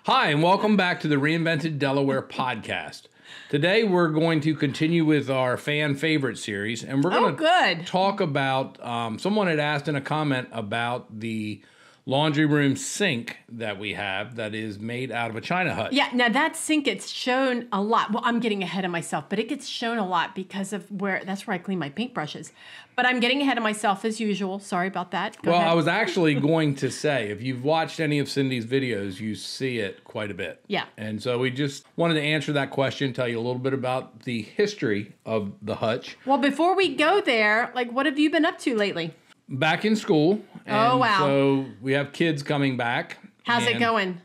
Hi, and welcome back to the Reinvented Delaware podcast. Today, we're going to continue with our fan favorite series, and we're going to talk about, someone had asked in a comment about the laundry room sink that we have that is made out of a China hutch. Yeah, now that sink gets shown a lot. Well, I'm getting ahead of myself, but it gets shown a lot because of that's where I clean my paintbrushes. But I'm getting ahead of myself as usual. Sorry about that. Go ahead. I was actually going to say, if you've watched any of Cindy's videos, you see it quite a bit. Yeah. And so we just wanted to answer that question, tell you a little bit about the history of the hutch. Well, before we go there, what have you been up to lately? Back in school. Oh, wow. So we have kids coming back. How's it going?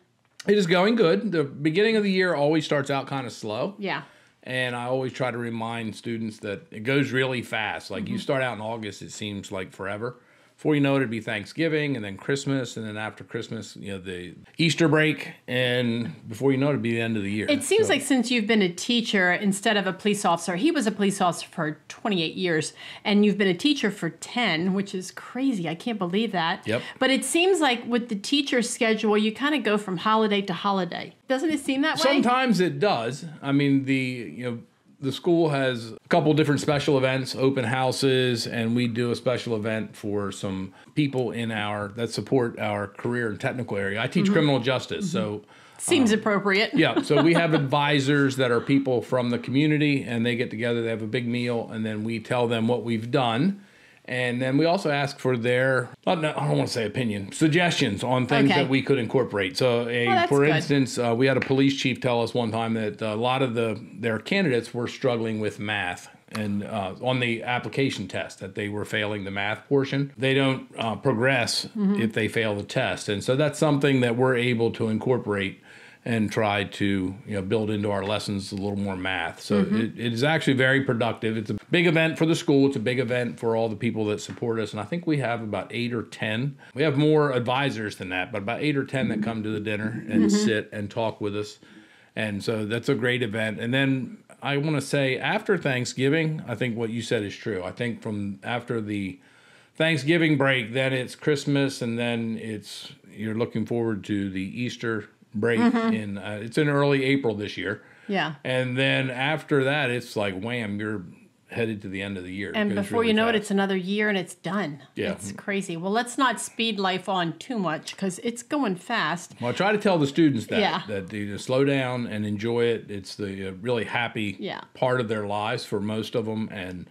It is going good. The beginning of the year always starts out kind of slow. Yeah. And I always try to remind students that it goes really fast. You start out in August, it seems like forever. Before you know it, it'd be Thanksgiving, and then Christmas, and then after Christmas, the Easter break, and before you know it, it'd be the end of the year. It seems like since you've been a teacher instead of a police officer, he was a police officer for 28 years, and you've been a teacher for 10, which is crazy. I can't believe that. Yep. But it seems like with the teacher schedule, you kind of go from holiday to holiday. Doesn't it seem that way? Sometimes it does. I mean, the school has a couple different special events, open houses, and we do a special event for some people that support our career and technical area. I teach criminal justice, so seems appropriate. Yeah, so we have advisors that are people from the community, and they get together, they have a big meal, and then we tell them what we've done. And then we also ask for their, I don't want to say opinion, suggestions on things that we could incorporate. So, for instance, we had a police chief tell us one time that a lot of their candidates were struggling with math. And on the application test, that they were failing the math portion. They don't progress if they fail the test. And so that's something that we're able to incorporate and try to build into our lessons a little more math. So it is actually very productive. It's a big event for the school. It's a big event for all the people that support us. And I think we have about 8 or 10. We have more advisors than that, but about 8 or 10 that come to the dinner and sit and talk with us. And so that's a great event. And then I want to say after Thanksgiving, I think what you said is true. I think from after the Thanksgiving break, then it's Christmas, and then you're looking forward to the Easter break it's in early April this year. Yeah. And then after that, it's like wham, you're headed to the end of the year. And before you know it, it's another year and it's done. Yeah. It's crazy. Well, let's not speed life on too much because it's going fast. Well, I try to tell the students that they slow down and enjoy it. It's the really happy part of their lives for most of them, and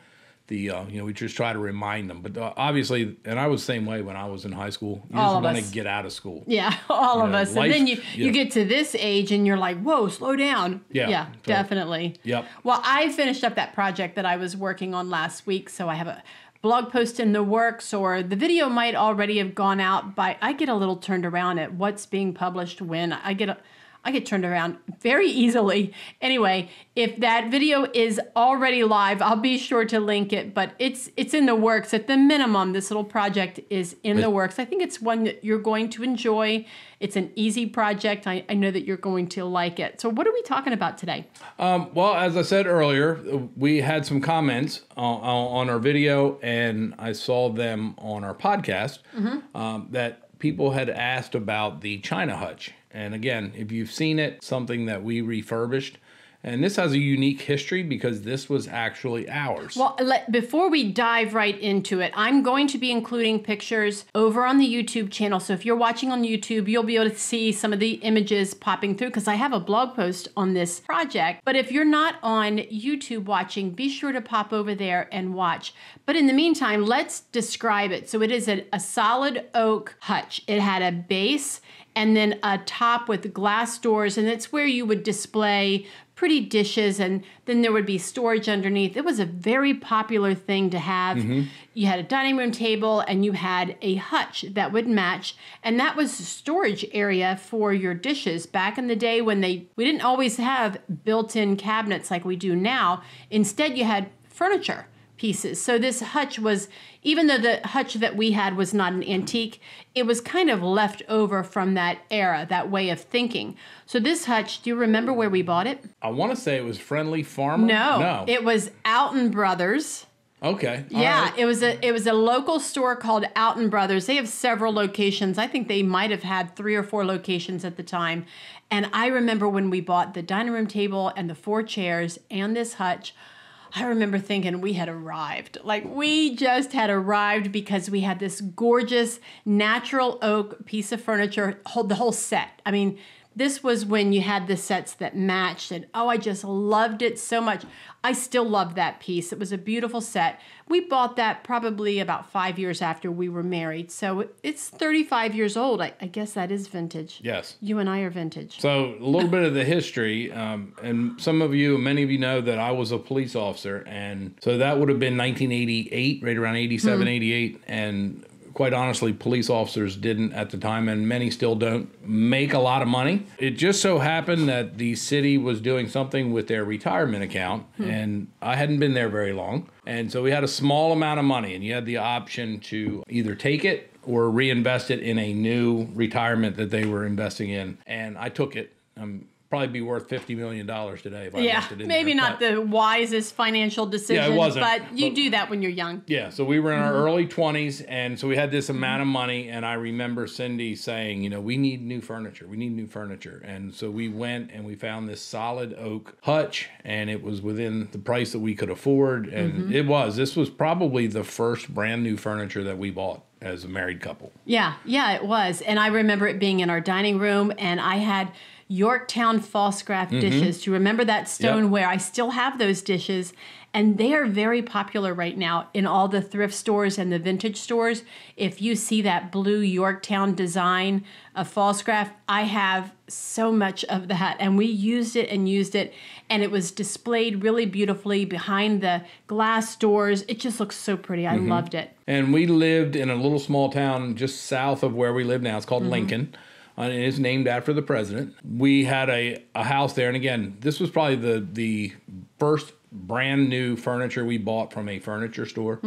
we just try to remind them. But obviously, and I was the same way when I was in high school. You just want to get out of school. Yeah, all of us. And then you get to this age and you're like, whoa, slow down. Yeah, definitely. Yep. Well, I finished up that project that I was working on last week, so I have a blog post in the works, or the video might already have gone out, but I get a little turned around at what's being published when. I get turned around very easily. Anyway, if that video is already live, I'll be sure to link it, but it's in the works. At the minimum, this little project is in the works. I think it's one that you're going to enjoy. It's an easy project. I know that you're going to like it. So what are we talking about today? Well, as I said earlier, we had some comments on our video, and I saw them on our podcast that people had asked about the China hutch. And again, if you've seen it, something that we refurbished. And this has a unique history because this was actually ours. Well, before we dive right into it, I'm going to be including pictures over on the YouTube channel. So if you're watching on YouTube, you'll be able to see some of the images popping through because I have a blog post on this project. But if you're not on YouTube watching, be sure to pop over there and watch. But in the meantime, let's describe it. So it is a solid oak hutch. It had a base and then a top with glass doors, and it's where you would display pretty dishes, and then there would be storage underneath. It was a very popular thing to have. You had a dining room table, and you had a hutch that would match, and that was a storage area for your dishes. Back in the day when we didn't always have built-in cabinets like we do now. Instead, you had furniture pieces. So this hutch was, even though the hutch that we had was not an antique, it was kind of left over from that era, that way of thinking. So this hutch, do you remember where we bought it? I want to say it was Friendly Farmer. No. It was Alton Brothers. Okay. All Yeah, right. it was a local store called Outen Brothers. They have several locations. I think they might have had 3 or 4 locations at the time. And I remember when we bought the dining room table and the 4 chairs and this hutch, I remember thinking we had arrived. Like, we just had arrived because we had this gorgeous natural oak piece of furniture, the whole set. I mean, this was when you had the sets that matched, and oh, I just loved it so much. I still love that piece. It was a beautiful set. We bought that probably about 5 years after we were married, so it's 35 years old. I guess that is vintage. Yes. You and I are vintage. So a little bit of the history, and many of you know that I was a police officer, and so that would have been 1988, right around 87, 88, and quite honestly, police officers didn't at the time, and many still don't, make a lot of money. It just so happened that the city was doing something with their retirement account, and I hadn't been there very long. And so we had a small amount of money, and you had the option to either take it or reinvest it in a new retirement that they were investing in. And I took it. Probably be worth $50 million today if I invested in maybe there. not the wisest financial decision, wasn't, but you do that when you're young. Yeah, so we were in our early 20s, and so we had this amount of money, and I remember Cindy saying, we need new furniture. We need new furniture. And so we went and we found this solid oak hutch, and it was within the price that we could afford, and this was probably the first brand new furniture that we bought as a married couple. Yeah, it was. And I remember it being in our dining room, and I had Yorktown false craft dishes. Do you remember that stoneware? I still have those dishes, and they are very popular right now in all the thrift stores and the vintage stores. If you see that blue Yorktown design of false craft, I have so much of that, and we used it, and it was displayed really beautifully behind the glass doors. It just looks so pretty. I loved it. And we lived in a little small town just south of where we live now. It's called Lincoln. And it is named after the president. We had a house there. And again, this was probably the first brand new furniture we bought from a furniture store.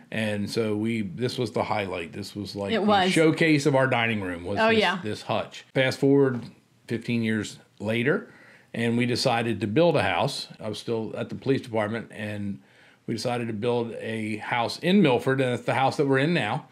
And so this was the highlight. This was like the showcase of our dining room was this hutch. Fast forward 15 years later, and we decided to build a house. I was still at the police department, and we decided to build a house in Milford, and it's the house that we're in now.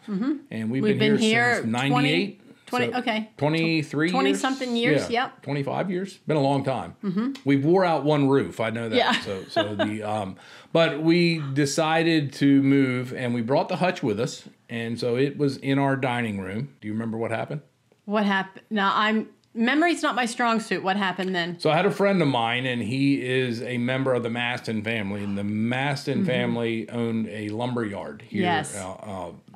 And we've been here since 98. 23 20 years? something years, yeah. 25 years. Been a long time. We wore out one roof, I know that. Yeah. But we decided to move, and we brought the hutch with us, and so it was in our dining room. Do you remember what happened? What happened? Now, memory's not my strong suit. What happened then? So I had a friend of mine, and he is a member of the Maston family, and the Maston family owned a lumber yard here. Yes.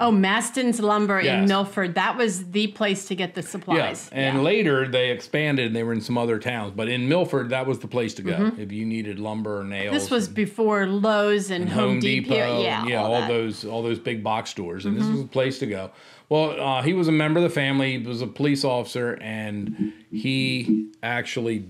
Maston's Lumber in Milford. That was the place to get the supplies. Yeah. And later they expanded, and they were in some other towns. But in Milford, that was the place to go if you needed lumber or nails. This was before Lowe's and Home Depot. All those big box stores. And this was the place to go. Well, he was a member of the family. He was a police officer, and he actually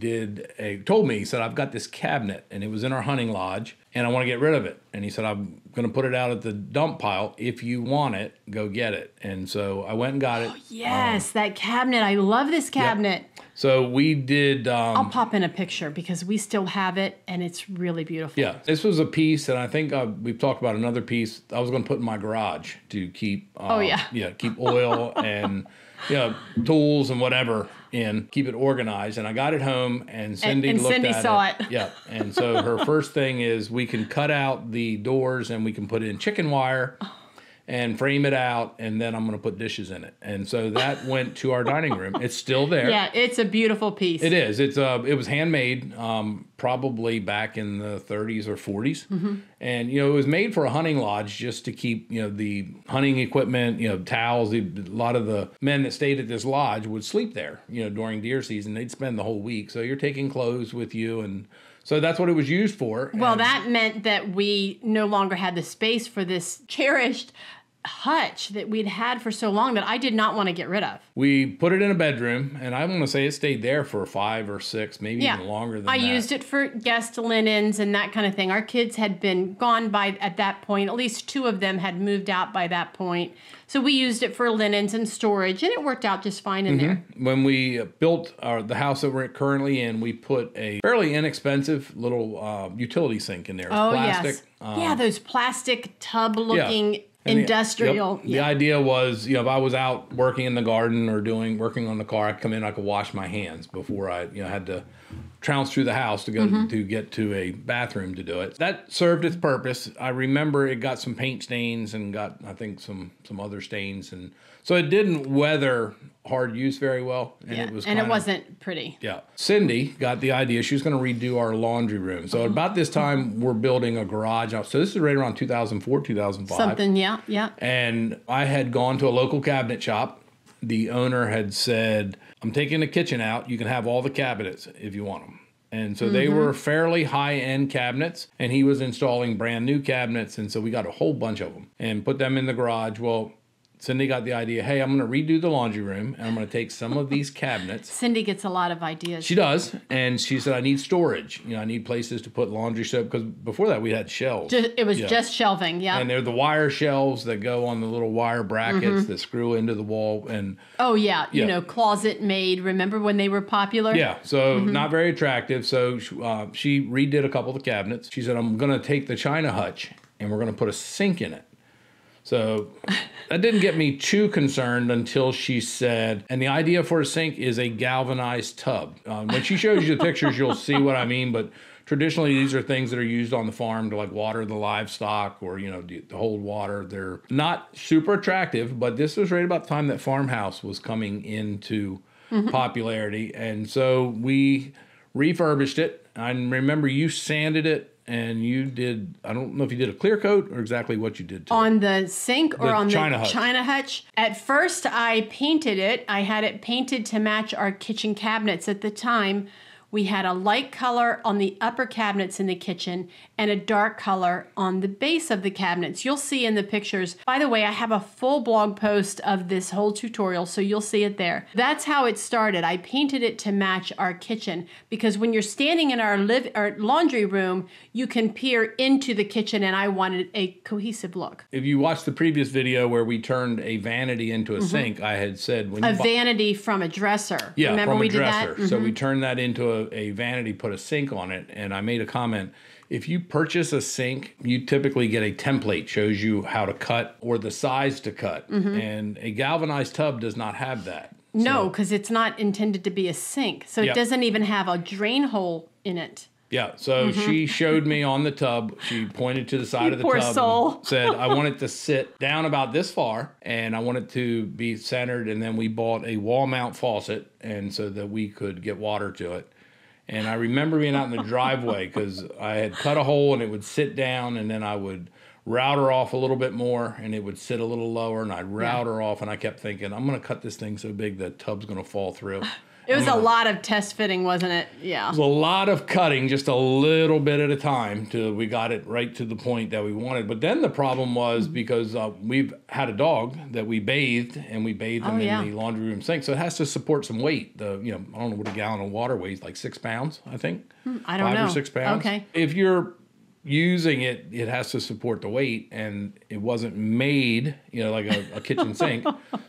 told me, he said, I've got this cabinet, and it was in our hunting lodge, and I want to get rid of it. And he said, I'm going to put it out at the dump pile. If you want it, go get it. And so I went and got it. Yes, that cabinet. I love this cabinet. Yep. So we did... I'll pop in a picture because we still have it, and it's really beautiful. Yeah, this was a piece, and I think we've talked about another piece I was going to put in my garage to keep... keep oil and tools and whatever in, keep it organized. And I got it home, and Cindy looked at it. And Cindy saw it. Yeah, and so her first thing is we can cut out the doors, and we can put in chicken wire and frame it out, and then I'm going to put dishes in it. And so that went to our dining room. It's still there. Yeah, it's a beautiful piece. It is. It was handmade probably back in the 30s or 40s. And, it was made for a hunting lodge just to keep, the hunting equipment, towels. A lot of the men that stayed at this lodge would sleep there, during deer season. They'd spend the whole week. So you're taking clothes with you, and so that's what it was used for. Well, that meant that we no longer had the space for this cherished hutch that we'd had for so long that I did not want to get rid of. We put it in a bedroom, and I want to say it stayed there for 5 or 6, maybe even longer than that. I used it for guest linens and that kind of thing. Our kids had been gone by at that point. At least 2 of them had moved out by that point. So we used it for linens and storage, and it worked out just fine in there. When we built the house that we're currently in, we put a fairly inexpensive little utility sink in there. It's plastic. Yes. Those plastic tub-looking industrial. The idea was, if I was out working in the garden or working on the car, I'd come in, I could wash my hands before I had to trounce through the house to go to get to a bathroom to do it. That served its purpose. I remember it got some paint stains and got, I think, some other stains, and so it didn't weather hard use very well, and it wasn't pretty. Cindy got the idea. She was going to redo our laundry room. So about this time, we're building a garage. So this is right around 2004, 2005. Something, yeah. And I had gone to a local cabinet shop. The owner had said, I'm taking the kitchen out. You can have all the cabinets if you want them. And so they were fairly high-end cabinets, and he was installing brand new cabinets. And so we got a whole bunch of them and put them in the garage. Well, Cindy got the idea, hey, I'm going to redo the laundry room, and I'm going to take some of these cabinets. Cindy gets a lot of ideas. She does, and she said, I need storage. I need places to put laundry soap, because before that we had shelves. It was just shelving, And they're the wire shelves that go on the little wire brackets that screw into the wall. And closet made. Remember when they were popular? Yeah, so not very attractive. So she redid a couple of the cabinets. She said, I'm going to take the China hutch, and we're going to put a sink in it. So that didn't get me too concerned until she said, and the idea for a sink is a galvanized tub. When she shows you the pictures, you'll see what I mean. But traditionally, these are things that are used on the farm to water the livestock or, to hold water. They're not super attractive, but this was right about the time that farmhouse was coming into popularity. And so we refurbished it. I remember you sanded it. And you did, I don't know if you did a clear coat or exactly what you did to on the sink or on the China hutch. At first, I painted it. I had it painted to match our kitchen cabinets at the time. We had a light color on the upper cabinets in the kitchen and a dark color on the base of the cabinets. You'll see in the pictures. By the way, I have a full blog post of this whole tutorial, so you'll see it there. That's how it started. I painted it to match our kitchen because when you're standing in our laundry room, you can peer into the kitchen, and I wanted a cohesive look. If you watched the previous video where we turned a vanity into a sink, I had said... vanity from a dresser. Yeah, remember from we a dresser. Did that? So we turned that into a vanity, put a sink on it, and I made a comment. If you purchase a sink, you typically get a template, shows you how to cut or the size to cut. And a galvanized tub does not have that. No, because it's not intended to be a sink. So it doesn't even have a drain hole in it. Yeah, so she showed me on the tub. She pointed to the side of the tub and said, I want it to sit down about this far, and I want it to be centered. And then we bought a wall mount faucet, and so that we could get water to it. And I remember being out in the driveway because I had cut a hole and it would sit down, and then I would route her off a little bit more and it would sit a little lower, and I'd route her off, and I kept thinking, I'm going to cut this thing so big the tub's going to fall through. It was a lot of test fitting, wasn't it? Yeah. It was a lot of cutting, just a little bit at a time till we got it right to the point that we wanted. But then the problem was because we've had a dog that we bathed, and we bathed them in the laundry room sink. So it has to support some weight. I don't know what a gallon of water weighs, like 6 pounds, I think. I don't know. 5 or 6 pounds. Okay. If you're using it, it has to support the weight, and it wasn't made, like a kitchen sink.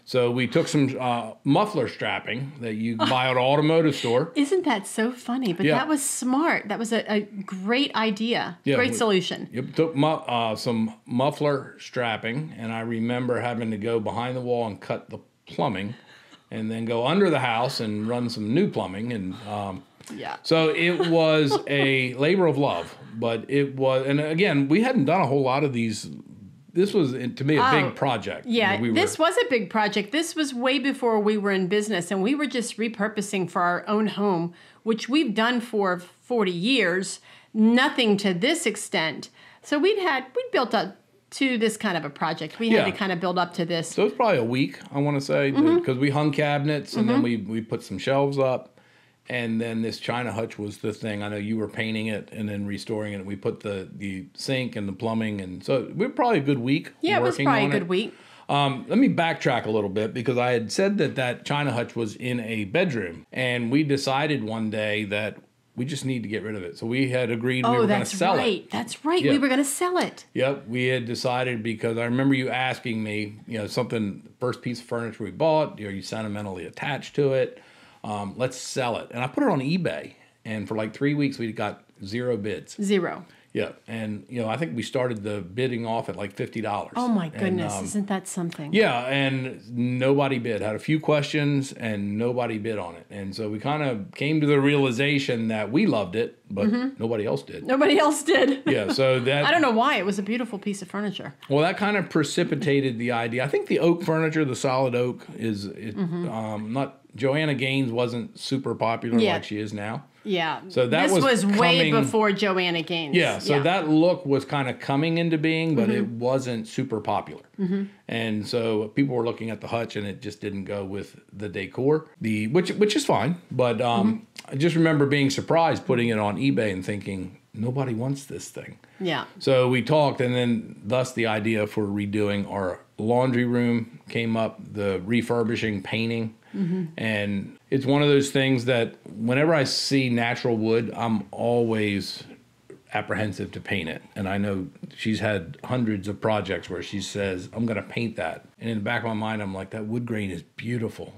So we took some muffler strapping that you buy at an automotive store. Isn't that so funny? But that was smart. That was a great idea. Great solution. Yep, took some muffler strapping, and I remember having to go behind the wall and cut the plumbing, and then go under the house and run some new plumbing, and so it was a labor of love, but it was, and again, we hadn't done a whole lot of these. This was, to me, a big project. Yeah, this was a big project. This was way before we were in business, and we were just repurposing for our own home, which we've done for 40 years, nothing to this extent. So we'd built up to this kind of a project. We had to kind of build up to this. So it was probably a week, I want to say, because we hung cabinets, and then we put some shelves up. And then this China hutch was the thing. I know you were painting it and then restoring it. We put the sink and the plumbing, and so we were probably a good week. Yeah, it was probably a good week. Let me backtrack a little bit, because I had said that China hutch was in a bedroom, and we decided one day that we just need to get rid of it. So we had agreed we were going to sell it. That's right. Yeah. We were going to sell it. Yep, we had decided, because I remember you asking me, something, first piece of furniture we bought, are you sentimentally attached to it? Let's sell it. And I put it on eBay, and for like 3 weeks we got 0 bids. 0. Yeah, and I think we started the bidding off at like $50. Oh my goodness, isn't that something? Yeah, and nobody bid. Had a few questions, and nobody bid on it. And so we kind of came to the realization that we loved it, but nobody else did. Nobody else did. Yeah, so that... I don't know why. It was a beautiful piece of furniture. Well, that kind of precipitated the idea. I think the oak furniture, the solid oak, is not... Joanna Gaines wasn't super popular like she is now. Yeah. So that this was way coming, before Joanna Gaines. Yeah. So that look was kind of coming into being, but it wasn't super popular. And so people were looking at the hutch, and it just didn't go with the decor, which is fine. But I just remember being surprised putting it on eBay and thinking, nobody wants this thing. Yeah. So we talked, and then thus the idea for redoing our laundry room came up, the refurbishing, painting. And it's one of those things that whenever I see natural wood, I'm always apprehensive to paint it. And I know she's had hundreds of projects where she says, I'm going to paint that. And in the back of my mind, I'm like, that wood grain is beautiful.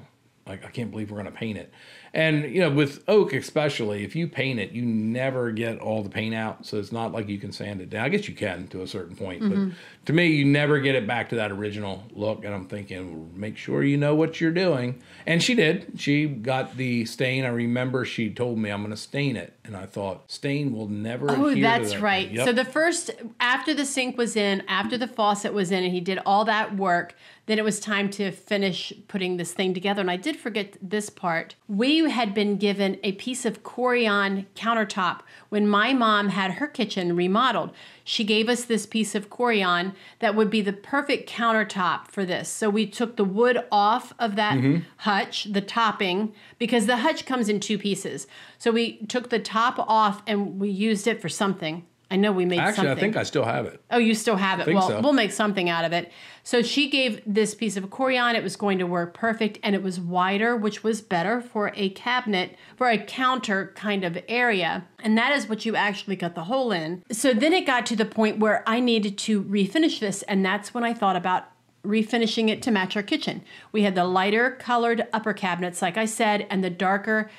Like, I can't believe we're going to paint it. And, with oak especially, if you paint it, you never get all the paint out. So it's not like you can sand it down. I guess you can to a certain point. But to me, you never get it back to that original look. And I'm thinking, well, make sure you know what you're doing. And she did. She got the stain. I remember she told me, I'm going to stain it. And I thought, stain will never adhere to that's that right. thing. Yep. So the first, after the sink was in, after the faucet was in, and he did all that work, then it was time to finish putting this thing together. And I did forget this part. We had been given a piece of Corian countertop when my mom had her kitchen remodeled. She gave us this piece of Corian that would be the perfect countertop for this. So we took the wood off of that hutch, the topping, because the hutch comes in 2 pieces. So we took the top off and we used it for something. I know we made something. Actually, I think I still have it. Oh, you still have it? I think so. We'll make something out of it. So she gave this piece of Corian. It was going to work perfect, and it was wider, which was better for a cabinet, for a counter kind of area. And that is what you actually cut the hole in. So then it got to the point where I needed to refinish this, and that's when I thought about refinishing it to match our kitchen. We had the lighter colored upper cabinets, like I said, and the darker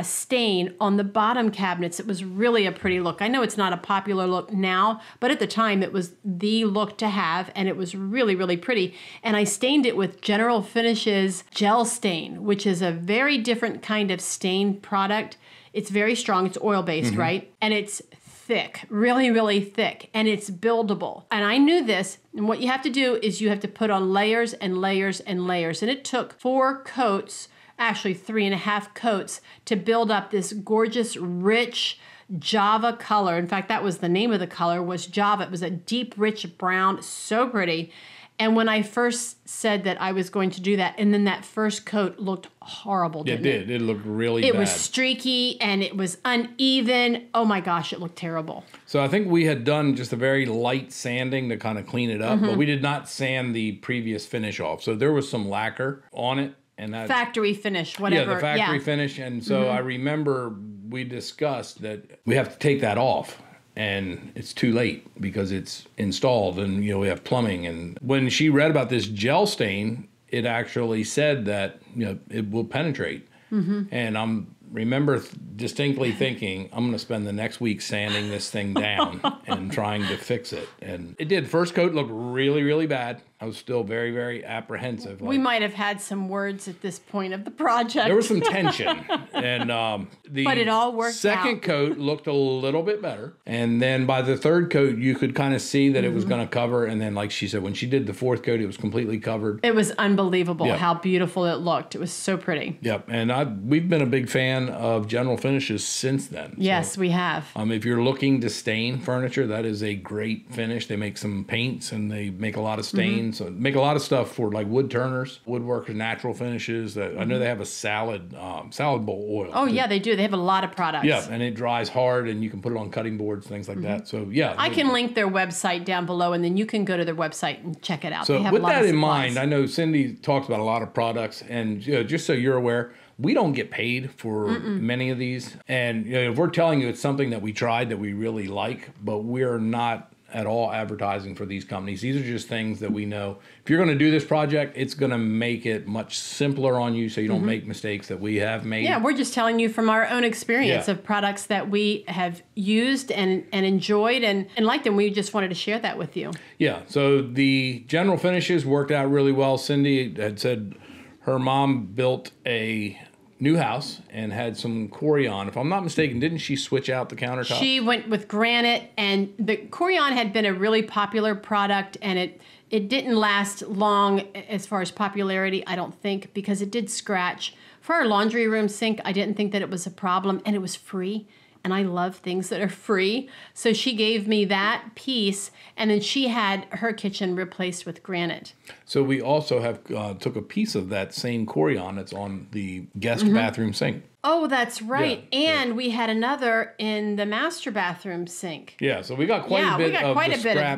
stain on the bottom cabinets. It was really a pretty look. I know it's not a popular look now, but at the time it was the look to have, and it was really, really pretty. And I stained it with General Finishes gel stain, which is a very different kind of stain product. It's very strong. It's oil-based, right? And it's thick, really, really thick, and it's buildable. And I knew this, and what you have to do is you have to put on layers and layers and layers. And it took 4 coats, actually 3.5 coats, to build up this gorgeous, rich Java color. In fact, that was the name of the color, was Java. It was a deep, rich brown, so pretty. And when I first said that I was going to do that, and then that first coat looked horrible, didn't it? It did. It looked really bad. It was streaky, and it was uneven. Oh my gosh, it looked terrible. So I think we had done just a very light sanding to kind of clean it up, but we did not sand the previous finish off. So there was some lacquer on it. And that factory finish, whatever. Yeah, the factory finish. And so I remember we discussed that we have to take that off. And it's too late because it's installed, and we have plumbing. And when she read about this gel stain, it actually said that it will penetrate. And I'm remember distinctly thinking, I'm going to spend the next week sanding this thing down and trying to fix it. And it did. First coat looked really, really bad. I was still very, very apprehensive. We might have had some words at this point of the project. There was some tension. And but it all worked second out. coat looked a little bit better. And then by the third coat, you could kind of see that it was going to cover. And then, like she said, when she did the fourth coat, it was completely covered. It was unbelievable how beautiful it looked. It was so pretty. Yep. And we've been a big fan of General Finishes since then. Yes, we have. If you're looking to stain furniture, that is a great finish. They make some paints and they make a lot of stains. So make a lot of stuff for like wood turners, woodworkers, natural finishes. I know they have a salad bowl oil. Oh, yeah, they do. They have a lot of products. Yeah, and it dries hard, and you can put it on cutting boards, things like that. So, yeah. I can link their website down below, and then you can go to their website and check it out. So they have with a lot that of in supplies. mind, I know Cindy talks about a lot of products, and just so you're aware, we don't get paid for many of these. And if we're telling you it's something that we tried that we really like, but we're not at all advertising for these companies. These are just things that we know. If you're going to do this project, it's going to make it much simpler on you so you don't make mistakes that we have made. Yeah, we're just telling you from our own experience of products that we have used and enjoyed and liked, and we just wanted to share that with you. Yeah, so the general finishes worked out really well. Cindy had said her mom built a new house and had some Corian. If I'm not mistaken, didn't she switch out the countertop? She went with granite, and the Corian had been a really popular product, and it didn't last long as far as popularity, I don't think, because it did scratch. For our laundry room sink, I didn't think that it was a problem, and it was free. And I love things that are free. So she gave me that piece, and then she had her kitchen replaced with granite. So we also have took a piece of that same Corian that's on the guest bathroom sink. Oh, that's right. Yeah, and we had another in the master bathroom sink. Yeah, so we got quite a bit of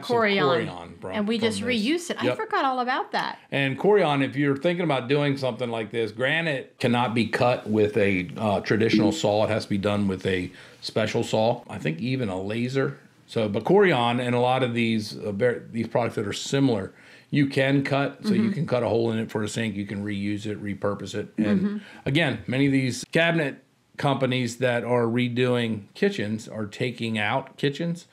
Corian. And we just reused it. Yep. I forgot all about that. And Corian, if you're thinking about doing something like this, granite cannot be cut with a traditional saw. It has to be done with a special saw. I think even a laser. So, but Corian and a lot of these products that are similar, you can cut. So you can cut a hole in it for a sink. You can reuse it, repurpose it. And again, many of these cabinet companies that are redoing kitchens are taking out kitchens,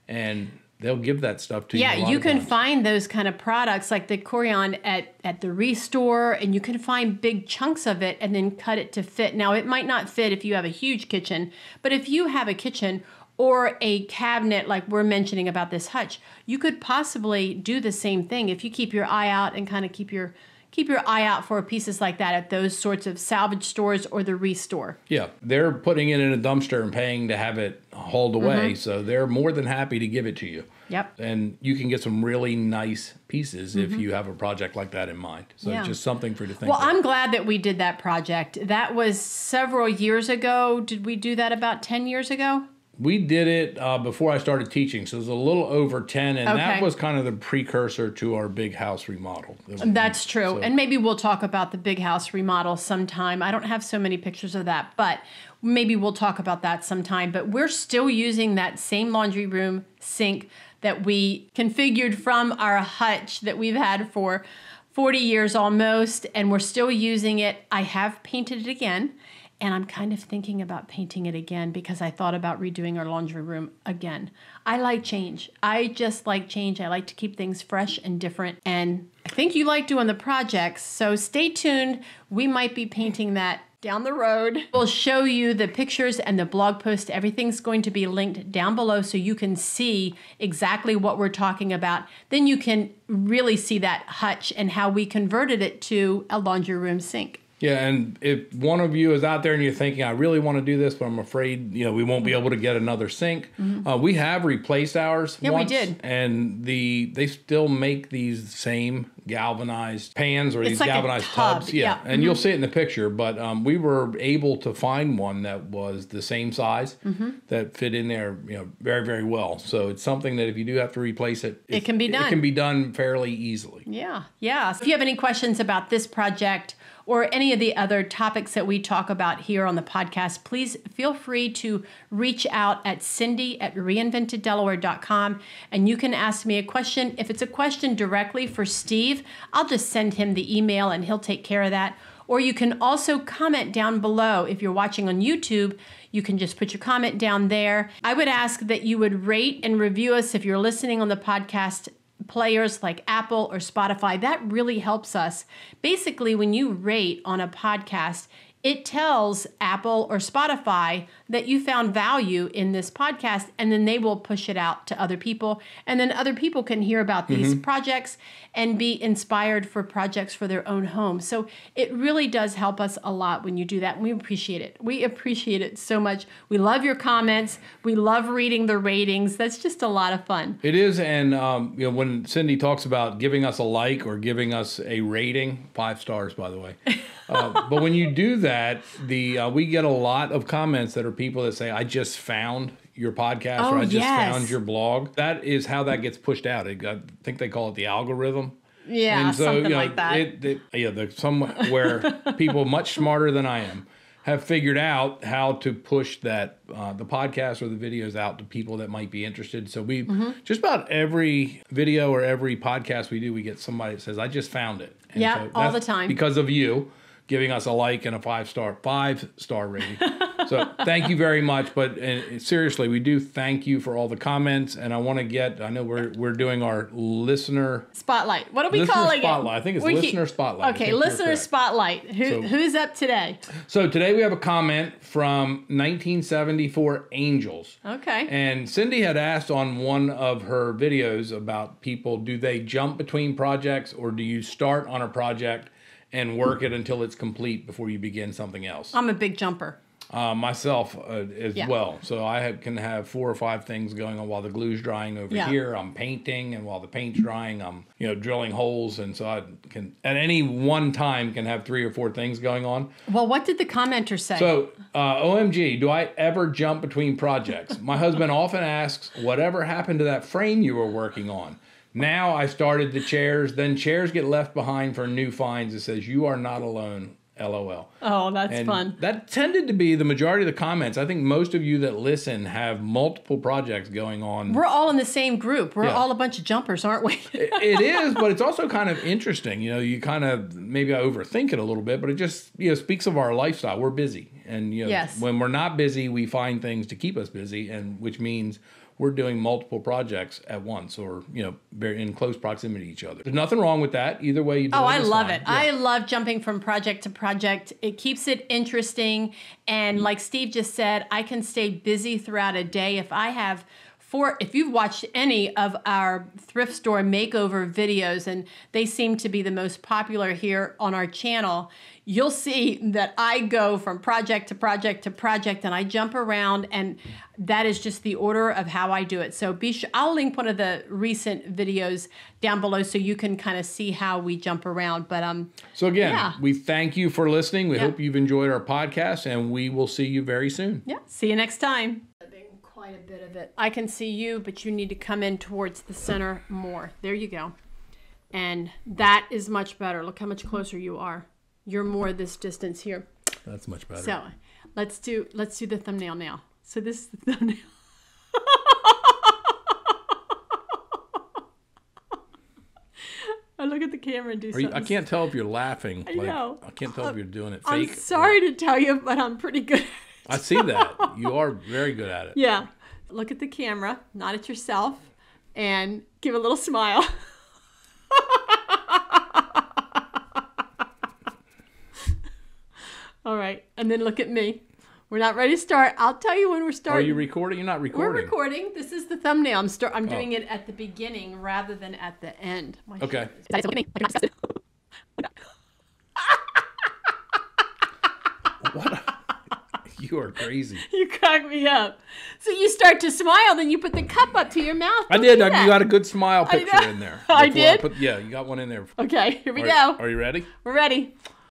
and they'll give that stuff to you. Yeah, you can find those kind of products like the Corian at the Restore, and you can find big chunks of it and then cut it to fit. Now, it might not fit if you have a huge kitchen, but if you have a kitchen or a cabinet like we're mentioning about this hutch, you could possibly do the same thing if you keep your eye out and kind of keep your eye out for pieces like that at those sorts of salvage stores or the Restore. Yeah, they're putting it in a dumpster and paying to have it hauled away, so they're more than happy to give it to you. Yep. And you can get some really nice pieces if you have a project like that in mind. So it's just something for you to think about. Well, I'm glad that we did that project. That was several years ago. Did we do that about 10 years ago? We did it before I started teaching, so it was a little over 10, and that was kind of the precursor to our big house remodel. That's true, and maybe we'll talk about the big house remodel sometime. I don't have so many pictures of that, but maybe we'll talk about that sometime. But we're still using that same laundry room sink that we configured from our hutch that we've had for 40 years almost, and we're still using it. I have painted it again. And I'm kind of thinking about painting it again because I thought about redoing our laundry room again. I like change. I just like change. I like to keep things fresh and different. And I think you like doing the projects. So stay tuned. We might be painting that down the road. We'll show you the pictures and the blog post. Everything's going to be linked down below so you can see exactly what we're talking about. Then you can really see that hutch and how we converted it to a laundry room sink. Yeah, and if one of you is out there and you're thinking, I really want to do this, but I'm afraid, we won't be able to get another sink. We have replaced ours once. We did. And they still make these same galvanized pans or these like galvanized tubs. Yeah. And you'll see it in the picture, but we were able to find one that was the same size that fit in there, very, very well. So it's something that if you do have to replace it, it can be done. It can be done fairly easily. Yeah. So if you have any questions about this project or any of the other topics that we talk about here on the podcast, please feel free to reach out at cindy@reinventeddelaware.com, and you can ask me a question. If it's a question directly for Steve, I'll just send him the email and he'll take care of that. Or you can also comment down below. If you're watching on YouTube, you can just put your comment down there. I would ask that you would rate and review us if you're listening on the podcast players like Apple or Spotify. That really helps us. Basically, when you rate on a podcast, it tells Apple or Spotify that you found value in this podcast, and then they will push it out to other people. And then other people can hear about these projects and be inspired for projects for their own home. So it really does help us a lot when you do that. And we appreciate it. We appreciate it so much. We love your comments. We love reading the ratings. That's just a lot of fun. It is. And when Cindy talks about giving us a like or giving us a rating, 5 stars, by the way. But when you do that, we get a lot of comments that are people that say, I just found your podcast, or I just found your blog. That is how that gets pushed out. I think they call it the algorithm. Yeah, and so, something like that. Somewhere people much smarter than I am have figured out how to push that the podcast or the videos out to people that might be interested. So we just about every video or every podcast we do, we get somebody that says, I just found it. And so all the time. Because of you giving us a like and a 5-star rating. So thank you very much. But seriously, we do thank you for all the comments. And I know we're doing our listener spotlight. What are we calling spotlight. it? I think it's listener spotlight. Okay, listener spotlight. Who's up today? So today we have a comment from 1974 Angels. Okay. And Cindy had asked on one of her videos about people, do they jump between projects, or do you start on a project and work it until it's complete before you begin something else? I'm a big jumper. Myself as well. So I can have 4 or 5 things going on while the glue's drying over here. I'm painting, and while the paint's drying, I'm drilling holes, and so I can at any one time can have 3 or 4 things going on. Well, what did the commenter say? So, OMG, do I ever jump between projects? My husband often asks, whatever happened to that frame you were working on? Now I started the chairs, then chairs get left behind for new finds. It says, you are not alone, LOL. Oh, that's fun. That tended to be the majority of the comments. I think most of you that listen have multiple projects going on. We're all in the same group. We're all a bunch of jumpers, aren't we? It is, but it's also kind of interesting. You kind of, maybe I overthink it a little bit, but it just speaks of our lifestyle. We're busy. And when we're not busy, we find things to keep us busy, and which means we're doing multiple projects at once, or very in close proximity to each other. There's nothing wrong with that. Either way you do it. Oh, I love it. Yeah. I love jumping from project to project. It keeps it interesting, and like Steve just said, I can stay busy throughout a day if I have if you've watched any of our thrift store makeover videos, and they seem to be the most popular here on our channel, you'll see that I go from project to project to project, and I jump around, and that is just the order of how I do it. So I'll link one of the recent videos down below so you can kind of see how we jump around. But so again, we thank you for listening. We hope you've enjoyed our podcast, and we will see you very soon. Yeah, see you next time. Quite a bit of it. I can see you, but you need to come in towards the center more. There you go. And that is much better. Look how much closer you are. You're more this distance here. That's much better. So let's do the thumbnail now. So this is the thumbnail. I look at the camera and do something. I can't tell if you're laughing. I know. I can't tell if you're doing it I'm fake. sorry to tell you, but I'm pretty good. I see that. You are very good at it. Yeah. Look at the camera, not at yourself, and give a little smile. All right. And then look at me. We're not ready to start. I'll tell you when we're starting. Are you recording? You're not recording. We're recording. This is the thumbnail. I'm doing it at the beginning rather than at the end. Okay. Look at me. What? You are crazy. You crack me up. So you start to smile, then you put the cup up to your mouth. I did. You got a good smile picture in there. I did? You got one in there. Okay, here we go. Are you ready? We're ready.